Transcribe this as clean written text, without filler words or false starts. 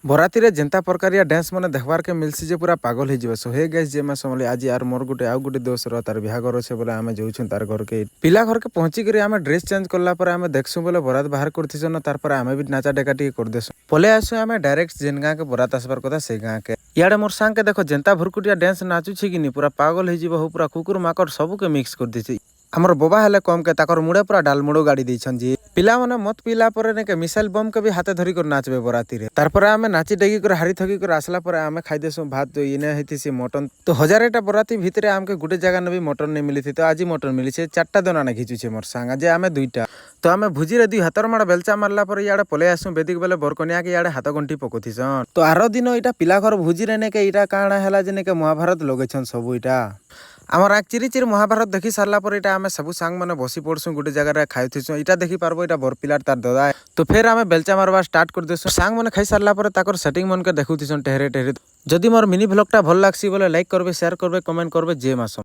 बराती जेन्ता प्रकारिया डांस मैंने देखबार के मिलसी जे पूरा पागल हो सो हे गैस जे मैं समझली आज यार मोर गुटे आउ गुटे दोस्त तार बिहागर अच्छे बोले आम जाऊँ तार घर के पिला घर के पहुँचिक आम ड्रेस चेंज कलापर आम देखसु बोले बरात बाहर करथिसन तार आम भी नाचा डेका टी करदेसु पले आसु आम डायरेक्ट जेन गाँ के बरात आसबार कथा से गाँ के इे मोर सांग के देखो जेन्ता भुरकुटिया डांस नाचुछि कि पूरा पागल हो पूरा कुकुर माकड़ सबू के मिक्स कर दी आमर बोबा हेले कम के ताकर मुड़े पूरा डालमुड़ो गाड़ी देछन जी पिला माने मत पिला पर ने के मिसाइल बम के भी हाथे धरी कर नाचबे बराती रे तारपर आमे नाची डेगी कर हारी थकी कर आसला पर आमे खाइ देसु भात जो इने हेतिसी मटन तो हजारेटा बराती भितरे आमके गुटे जगह ने भी मटन ने मिली थी तो आज मटन मिली छे चारटा दोना ने घिचु छे मोर सांगा जे आमे दुईटा तो आमे भुजी रे दुई हातर माड़ बेलचा मारला पर याडे पले आसु बेदिक बेले बरकनिया के याडे हाथ गंठी पकोथिसन तो आरो दिन इटा पिला घर भुजी रे ने के इटा काणा हैला जे ने के महाभारत लगेछन सब इटा आमर आग चिरी चिरी महाभारत देखी सारा पर इटा आमे सबू सांग मैंने बसी पड़सु गोटे जगह खाइथिसु इटा देखी पारबो इटा बरपिलार तार दादा तो फिर आमे बेलचा मारवा स्टार्ट कर देसु सांग मैंने खाई सारा पर ताकर सेटिंग मन के देखुथिसन टेहरे टेहरे जदि मोर मिनी व्लॉगटा भल लागसी बोले लाइक करबे शेयर करबे कमेंट करबे जे मासम।